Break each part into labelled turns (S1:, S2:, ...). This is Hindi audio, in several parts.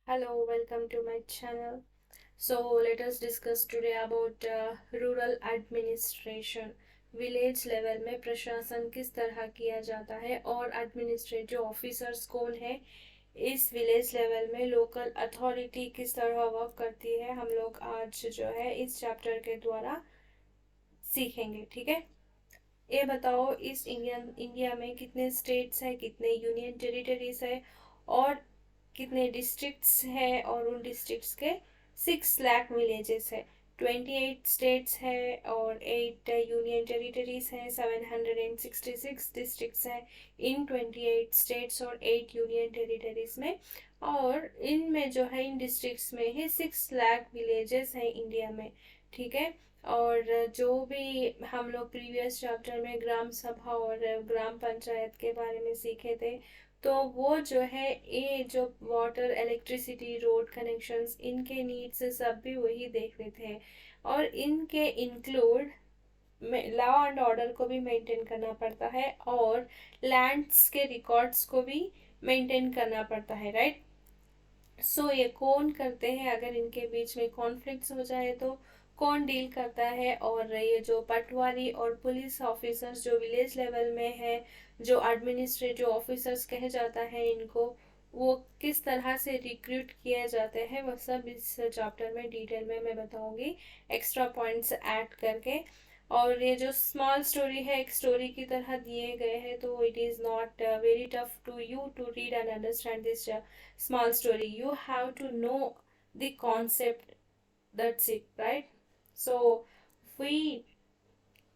S1: Hello, welcome to my channel. So, let us discuss today about rural administration. Village level में प्रशासन किस तरह किया जाता है और एडमिनिस्ट्रेटिव ऑफिसर्स कौन है। इस विलेज लेवल में लोकल अथॉरिटी किस तरह वर्क करती है, हम लोग आज जो है इस चैप्टर के द्वारा सीखेंगे। ठीक है, ये बताओ इस इंडिया में कितने स्टेट्स है, कितने यूनियन टेरिटरीज है और कितने डिस्ट्रिक्ट्स है, और उन डिस्ट्रिक्ट्स के 6 लाख विलेजेस है। 28 स्टेट्स है और 8 यूनियन टेरिटरीज है। 766 डिस्ट्रिक्ट्स है इन 28 स्टेट्स और 8 यूनियन टेरिटरीज में। और इनमें जो है इन डिस्ट्रिक्ट्स में ही 6 लाख विलेजेस हैं इंडिया में। ठीक है, और जो भी हम लोग प्रीवियस चैप्टर में ग्राम सभा और ग्राम पंचायत के बारे में सीखे थे, तो वो जो है ये जो वाटर, इलेक्ट्रिसिटी, रोड कनेक्शंस, इनके नीड्स सब भी वही देख रहे थे। और इनके इंक्लूड लॉ एंड ऑर्डर को भी मेंटेन करना पड़ता है और लैंड्स के रिकॉर्ड्स को भी मेंटेन करना पड़ता है, राइट। सो ये कौन करते हैं, अगर इनके बीच में कॉन्फ्लिक्ट्स हो जाए तो कौन डील करता है। और ये जो पटवारी और पुलिस ऑफिसर्स जो विलेज लेवल में है, जो एडमिनिस्ट्रेटिव ऑफिसर्स कहे जाता है इनको, वो किस तरह से रिक्रूट किए जाते हैं, वो सब इस चैप्टर में डिटेल में मैं बताऊंगी, एक्स्ट्रा पॉइंट्स ऐड करके। और ये जो स्मॉल स्टोरी है, एक स्टोरी की तरह दिए गए हैं, तो it is not very tough to you to read and understand this small story. You have to know the concept, that's it, right? So we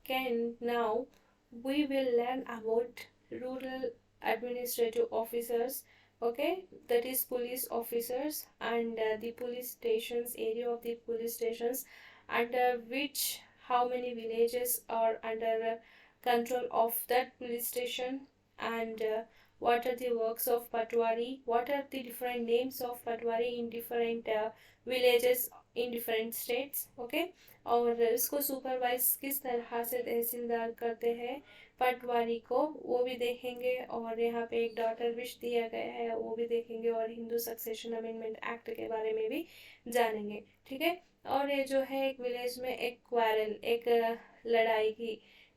S1: can now, we will learn about rural administrative officers. Okay, that is police officers, and the police stations, area of the police stations, under which how many villages are under control of that police station, and what are the works of patwari, what are the different names of patwari in different villages in different states. Okay, और इसको सुपरवाइज किस तरह से तहसीलदार करते हैं पटवारी को, वो भी देखेंगे। और यहाँ पे एक डॉटर विश दिया गया है, वो भी देखेंगे। और हिंदू सक्सेशन अमेंडमेंट एक्ट के बारे में भी जानेंगे। ठीक है, और ये जो है एक विलेज में एक क्वारल, एक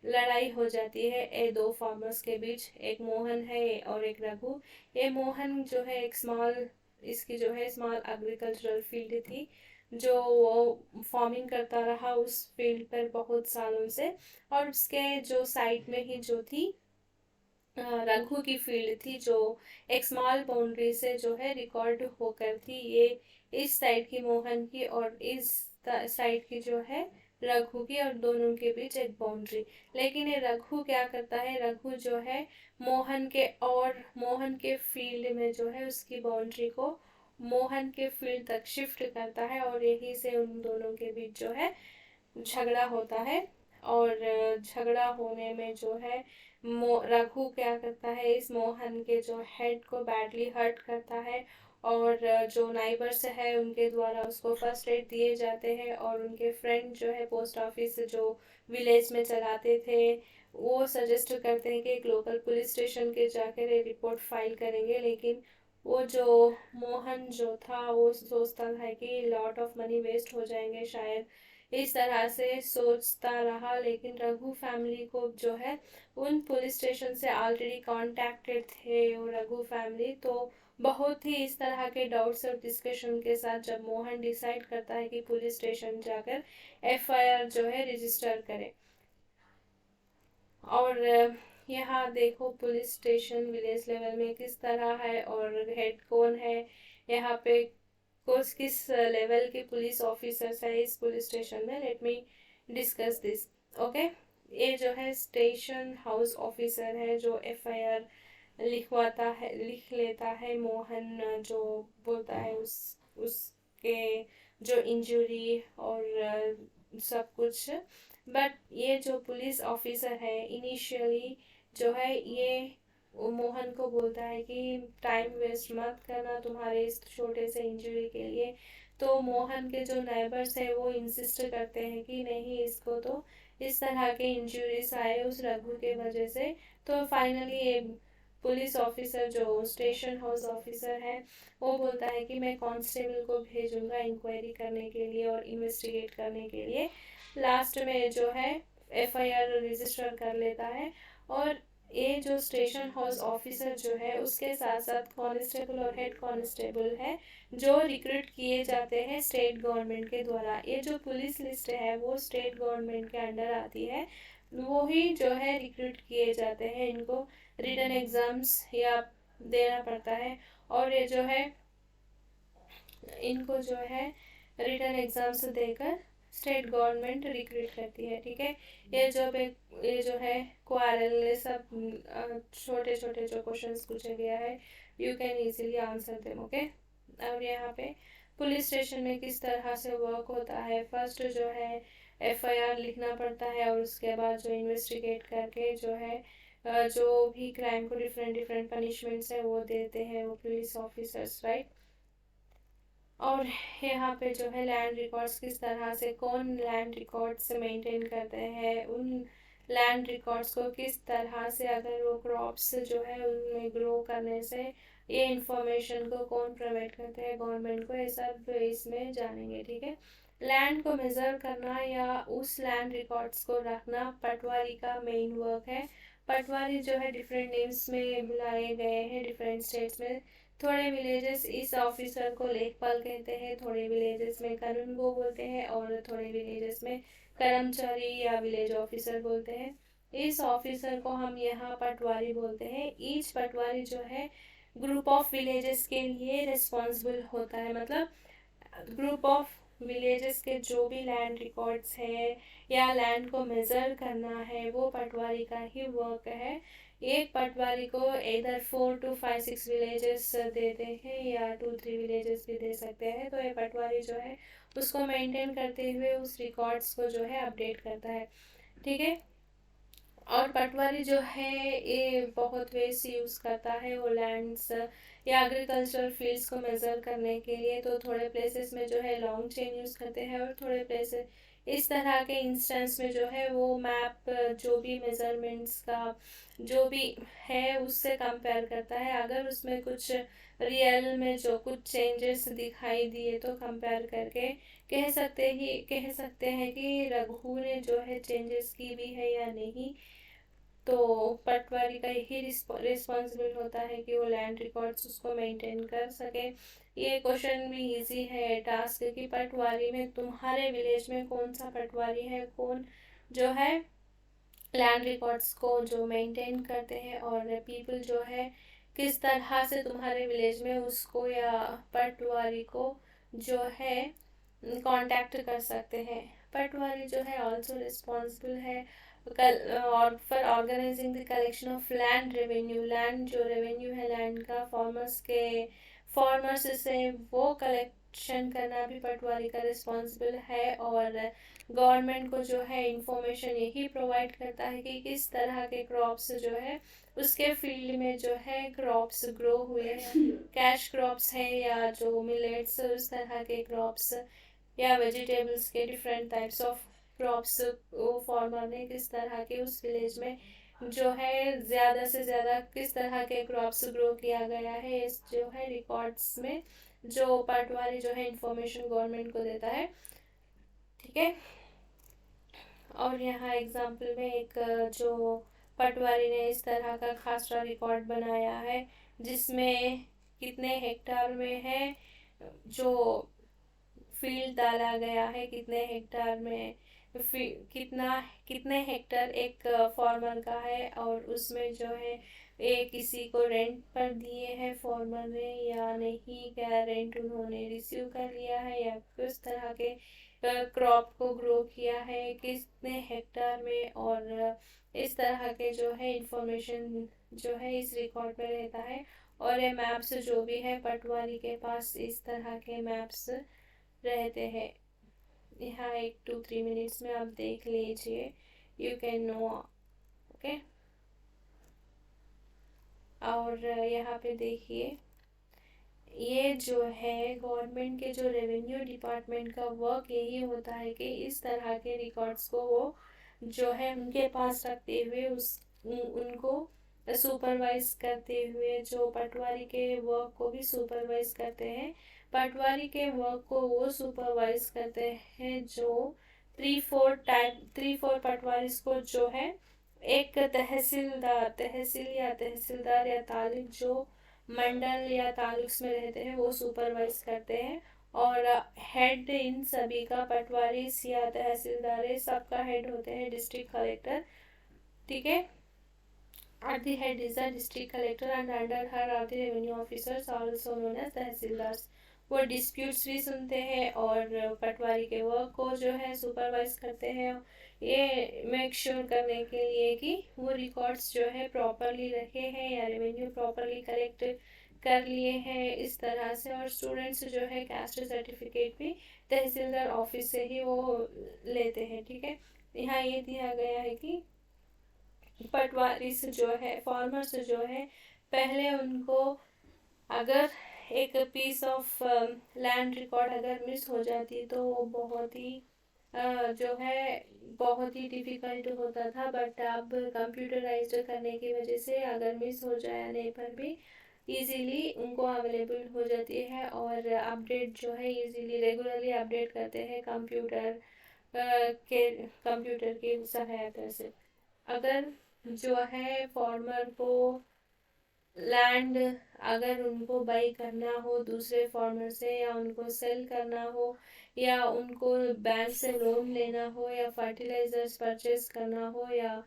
S1: लड़ाई हो जाती है ये दो फार्मर्स के बीच। एक मोहन है और एक रघु। ये मोहन जो है एक स्मॉल, इसकी जो है स्मॉल एग्रीकल्चरल फील्ड थी, जो वो फार्मिंग करता रहा उस फील्ड पर बहुत सालों से। और उसके जो साइड में ही जो थी रघु की फील्ड थी, जो एक स्मॉल बाउंड्री से जो है रिकॉर्ड होकर थी। ये इस साइड की मोहन की और इस साइड की जो है रघु की, और दोनों के बीच एक बाउंड्री। लेकिन ये रघु क्या करता है, रघु जो है मोहन के और मोहन के फील्ड में जो है उसकी बाउंड्री को मोहन के फील्ड तक शिफ्ट करता है, और यही से उन दोनों के बीच जो है झगड़ा होता है। और झगड़ा होने में जो है रघु क्या करता है, इस मोहन के जो हेड को बैडली हर्ट करता है। और जो नाइबर्स है उनके द्वारा उसको फर्स्ट एड दिए जाते हैं। और उनके फ्रेंड जो है पोस्ट ऑफिस जो विलेज में चलाते थे, वो सजेस्ट करते हैं कि एक लोकल पुलिस स्टेशन के जाकर ये रिपोर्ट फाइल करेंगे। लेकिन वो जो मोहन जो था वो सोचता था कि लॉट ऑफ मनी वेस्ट हो जाएंगे शायद, इस तरह से सोचता रहा। लेकिन रघु फैमिली को जो है उन पुलिस स्टेशन से ऑलरेडी कांटेक्टेड थे वो रघु फैमिली, तो बहुत ही इस तरह के डाउट्स और डिस्कशन के साथ जब मोहन डिसाइड करता है कि पुलिस स्टेशन जाकर एफआईआर जो है रजिस्टर करे। और यहाँ देखो पुलिस स्टेशन विलेज लेवल में किस तरह है और हेड कौन है, यहाँ पे किस लेवल के पुलिस ऑफिसर्स है इस पुलिस स्टेशन में। Let me discuss this. Okay, ये जो है स्टेशन हाउस ऑफिसर है, जो एफआईआर लिखवाता है, लिख लेता है। मोहन जो बोलता है उसके जो इंजरी और सब कुछ। बट ये जो पुलिस ऑफिसर है इनिशियली जो है ये वो मोहन को बोलता है कि टाइम वेस्ट मत करना तुम्हारे इस छोटे से इंजरी के लिए। तो मोहन के जो नेबर्स है वो इंसिस्ट करते हैं कि नहीं, इसको तो इस तरह के इंजरीज आए उस रघु के वजह से। तो फाइनली ये पुलिस ऑफिसर जो स्टेशन हाउस ऑफिसर है वो बोलता है कि मैं कांस्टेबल को भेजूंगा इंक्वायरी करने के लिए और इन्वेस्टिगेट करने के लिए। लास्ट में जो है एफआईआर रजिस्टर कर लेता है। और ये जो स्टेशन हाउस ऑफिसर जो है उसके साथ साथ कांस्टेबल और हेड कांस्टेबल है जो रिक्रूट किए जाते हैं स्टेट गवर्नमेंट के द्वारा। ये जो पुलिस लिस्ट है वो स्टेट गवर्नमेंट के अंडर आती है। वो ही जो है रिक्रूट किए जाते हैं। इनको रिटन एग्जाम्स या देना पड़ता है। और ये जो है इनको जो है रिटन एग्जाम्स देकर स्टेट गवर्नमेंट रिक्रूट करती है। ठीक है, ये जो है क्वारल सब छोटे छोटे जो क्वेश्चंस पूछे गया है you can easily answer them. Okay, और यहाँ पे पुलिस स्टेशन में किस तरह से वर्क होता है। फर्स्ट जो है एफआईआर लिखना पड़ता है और उसके बाद जो इन्वेस्टिगेट करके जो है जो भी क्राइम को डिफरेंट डिफरेंट पनिशमेंट्स है वो देते हैं वो पुलिस ऑफिसर्स, राइट। और यहाँ पे जो है लैंड रिकॉर्ड्स किस तरह से कौन लैंड रिकॉर्ड्स मेंटेन करते हैं, उन लैंड रिकॉर्ड्स को किस तरह से अगर वो क्रॉप्स जो है उनमें ग्रो करने से ये इंफॉर्मेशन को कौन प्रोवाइड करते हैं गवर्नमेंट को, ये सब इसमें जानेंगे। ठीक है, लैंड को मेजर करना या उस लैंड रिकॉर्ड्स को रखना पटवारी का मेन वर्क है। पटवारी जो है डिफरेंट नेम्स में बुलाए गए हैं डिफरेंट स्टेट्स में। थोड़े विलेजेस इस ऑफिसर को लेखपाल कहते हैं, थोड़े विलेजेस में कानूनगो बोलते हैं और थोड़े विलेजेस में कर्मचारी या विलेज ऑफिसर बोलते हैं। इस ऑफिसर को हम यहाँ पटवारी बोलते हैं। ईच पटवारी जो है ग्रुप ऑफ विलेजेस के लिए रिस्पॉन्सिबल होता है। मतलब ग्रुप ऑफ विलेजेस के जो भी लैंड रिकॉर्ड्स है या लैंड को मेजर करना है वो पटवारी का ही वर्क है। एक पटवारी को इधर 4 to 5 6 विलेजेस देते हैं या 2-3 विलेजेस भी दे सकते हैं। तो ये पटवारी जो है उसको मेंटेन करते हुए उस रिकॉर्ड्स को जो है अपडेट करता है। ठीक है, और पटवारी जो है ये बहुत वेज यूज़ करता है वो लैंड्स या एग्रीकल्चरल फील्ड्स को मेज़र करने के लिए। तो थोड़े प्लेसेस में जो है लॉन्ग चेन यूज़ करते हैं और थोड़े प्लेसेस इस तरह के इंस्टेंस में जो है वो मैप जो भी मेजरमेंट्स का जो भी है उससे कंपेयर करता है। अगर उसमें कुछ रियल में जो कुछ चेंजेस दिखाई दिए तो कंपेयर करके कह सकते हैं कि रघु ने जो है चेंजेस की भी है या नहीं। तो पटवारी का यही रिस्पॉन्सिबल होता है कि वो लैंड रिकॉर्ड्स उसको मेंटेन कर सके। ये क्वेश्चन भी इजी है टास्क कि पटवारी में तुम्हारे विलेज में कौन सा पटवारी है कौन जो है लैंड रिकॉर्ड्स को जो मेंटेन करते हैं और पीपल जो है किस तरह से तुम्हारे विलेज में उसको या पटवारी को जो है कांटेक्ट कर सकते हैं। पटवारी जो है ऑल्सो रिस्पॉन्सिबल है और for organising the collection of land revenue. Land जो रेवेन्यू है लैंड का फॉर्मर्स से वो कलेक्शन करना भी पटवारी का रिस्पॉन्सिबल है। और गवर्नमेंट को जो है इंफॉर्मेशन यही प्रोवाइड करता है कि किस तरह के क्रॉप्स जो है उसके फील्ड में जो है क्रॉप्स ग्रो हुए हैं, कैश क्रॉप्स है या जो मिलेट्स उस तरह के क्रॉप्स या वेजिटेबल्स के डिफरेंट टाइप्स ऑफ क्रॉप्स वो फार्मर ने किस तरह के उस विलेज में जो है ज़्यादा से ज़्यादा किस तरह के क्रॉप्स ग्रो किया गया है इस जो है रिकॉर्ड्स में जो पटवारी जो है इंफॉर्मेशन गवर्नमेंट को देता है। ठीक है, और यहाँ एग्जाम्पल में एक जो पटवारी ने इस तरह का खासरा रिकॉर्ड बनाया है जिसमें कितने हेक्टार में है जो फील्ड डाला गया है, कितने हेक्टार में कितने हेक्टर एक फार्मर का है और उसमें जो है ये किसी को रेंट पर दिए हैं फार्मर ने या नहीं, क्या रेंट उन्होंने रिसीव कर लिया है या किस तरह के क्रॉप को ग्रो किया है कितने हेक्टार में। और इस तरह के जो है इंफॉर्मेशन जो है इस रिकॉर्ड में रहता है। और ये मैप्स जो भी है पटवारी के पास इस तरह के मैप्स रहते हैं। यहाँ 1-2-3 मिनट्स में आप देख लीजिए, यू कैन नो। ओके, और यहाँ पे देखिए ये जो है गवर्नमेंट के जो रेवेन्यू डिपार्टमेंट का वर्क यही होता है कि इस तरह के रिकॉर्ड्स को वो जो है उनके पास रखते हुए उनको सुपरवाइज करते हुए जो पटवारी के वर्क को भी सुपरवाइज करते हैं। पटवारी के वर्क को वो सुपरवाइज करते हैं जो 3-4 पटवारी को जो है एक तहसीलदार या तालुक जो मंडल या तालुक में रहते हैं वो सुपरवाइज करते हैं। और हेड इन सभी का पटवारी या तहसीलदार सबका हेड होते हैं डिस्ट्रिक्ट कलेक्टर, ठीक है। At the head is the district collector and under her are the revenue officers also known as तहसीलदार। वो डिस्प्यूट्स भी सुनते हैं और पटवारी के वर्क को जो है सुपरवाइज करते हैं, ये मेक श्योर करने के लिए कि वो रिकॉर्ड्स जो है प्रॉपरली रखे हैं या रेवेन्यू प्रॉपरली कलेक्ट कर लिए हैं इस तरह से। और स्टूडेंट्स जो है कास्ट सर्टिफिकेट भी तहसीलदार ऑफिस से ही वो लेते हैं, ठीक है। यहाँ ये दिया गया है कि पटवारी जो है फार्मर्स जो है पहले उनको अगर एक पीस ऑफ लैंड रिकॉर्ड अगर मिस हो जाती तो वो बहुत ही जो है बहुत ही डिफ़िकल्ट होता था। बट अब कंप्यूटराइज्ड करने की वजह से अगर मिस हो जाने पर भी इजीली उनको अवेलेबल हो जाती है और अपडेट जो है इजीली रेगुलरली अपडेट करते हैं कंप्यूटर की सहायता से। अगर जो है फार्मर को लैंड अगर उनको बाई करना हो दूसरे फार्मर से या उनको सेल करना हो या उनको बैंक से लोन लेना हो या फर्टिलाइजर्स परचेज करना हो या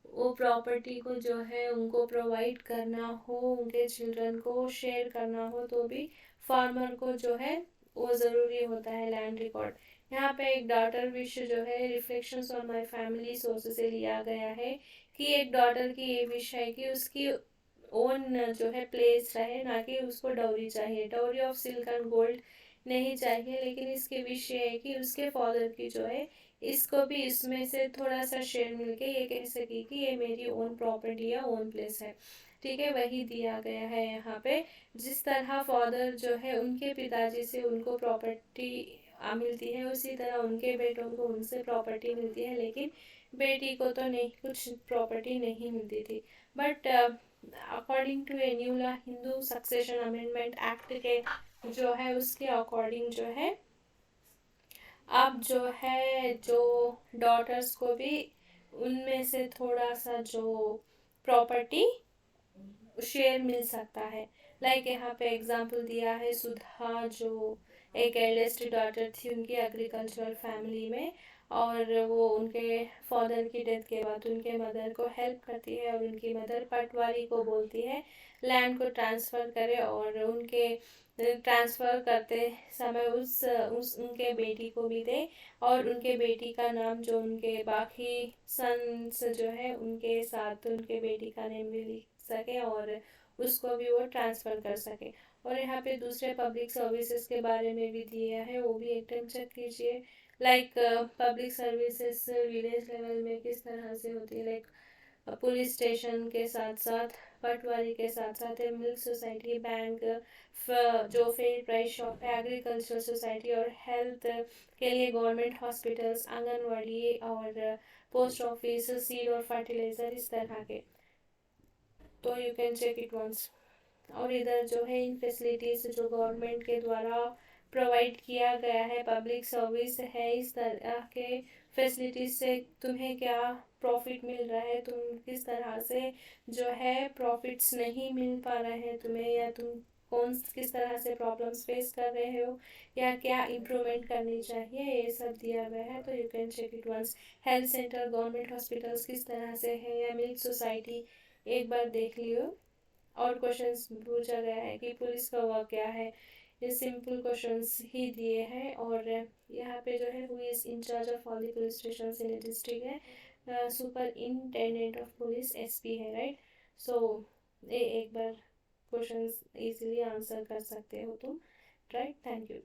S1: वो प्रॉपर्टी को जो है उनको प्रोवाइड करना हो, उनके चिल्ड्रन को शेयर करना हो, तो भी फार्मर को जो है वो ज़रूरी होता है लैंड रिकॉर्ड। यहाँ पे एक डॉटर विश जो है reflections on my family source से लिया गया है कि एक डॉटर की ये विश है कि उसकी ओन जो है प्लेस रहे, ना कि उसको डाउरी चाहिए। Dowry of silk and gold नहीं चाहिए, लेकिन इसकी विश ये है कि उसके फादर की जो है इसको भी इसमें से थोड़ा सा शेयर मिलके ये कह सके कि ये मेरी ओन प्रॉपर्टी या ओन प्लेस है, ठीक है। वही दिया गया है यहाँ पे। जिस तरह फादर जो है उनके पिताजी से उनको प्रॉपर्टी मिलती है उसी तरह उनके बेटों को उनसे प्रॉपर्टी मिलती है, लेकिन बेटी को तो नहीं कुछ प्रॉपर्टी नहीं मिलती थी। But according to a new law Hindu succession amendment act के जो है उसके अकॉर्डिंग जो है अब जो है जो डॉटर्स को भी उनमें से थोड़ा सा जो प्रॉपर्टी शेयर मिल सकता है। लाइक यहाँ पे एग्जांपल दिया है सुधा जो एक एल्डेस्ट डॉटर थी उनकी एग्रीकल्चरल फैमिली में, और वो उनके फादर की डेथ के बाद उनके मदर को हेल्प करती है और उनकी मदर पटवारी को बोलती है लैंड को ट्रांसफ़र करे और उनके ट्रांसफ़र करते समय उस उनके बेटी को भी दे और उनके बेटी का नाम जो उनके बाकी सन्स जो है उनके साथ उनके बेटी का नेम भी लिख सके और उसको भी वो ट्रांसफ़र कर सके। और यहाँ पे दूसरे पब्लिक सर्विसेज के बारे में भी दिया है, वो भी एक टाइम चेक कीजिए। Like public services village level में किस तरह से होती है, लाइक पुलिस स्टेशन के साथ साथ पटवारी के साथ साथ मिल्क सोसाइटी, बैंक, जो फेयर प्राइस शॉप है, एग्रीकल्चर सोसाइटी और हेल्थ के लिए गवर्नमेंट हॉस्पिटल्स, आंगनवाड़ी और पोस्ट ऑफिस, सीड और फर्टिलाइज़र इस तरह के। तो you can check it once. और इधर जो है इन फैसिलिटीज़ जो गवर्नमेंट के द्वारा प्रोवाइड किया गया है पब्लिक सर्विस है, इस तरह के फैसिलिटीज़ से तुम्हें क्या प्रॉफिट मिल रहा है, तुम किस तरह से जो है प्रॉफिट्स नहीं मिल पा रहे हैं तुम्हें, या तुम किस तरह से प्रॉब्लम्स फेस कर रहे हो या क्या इम्प्रूवमेंट करनी चाहिए, ये सब दिया गया है। तो you can check it once. Health centre government hospitals किस तरह से है या मिल्क सोसाइटी एक बार देख लियो। और क्वेश्चंस पूछा गया है कि पुलिस का वर्क क्या है, ये सिंपल क्वेश्चंस ही दिए हैं। और यहाँ पे जो है who is in charge of all the police station in district है, सुपरिंटेंडेंट ऑफ पुलिस एसपी है, राइट। सो ये एक बार क्वेश्चंस इजीली आंसर कर सकते हो तुम, राइट। Thank you.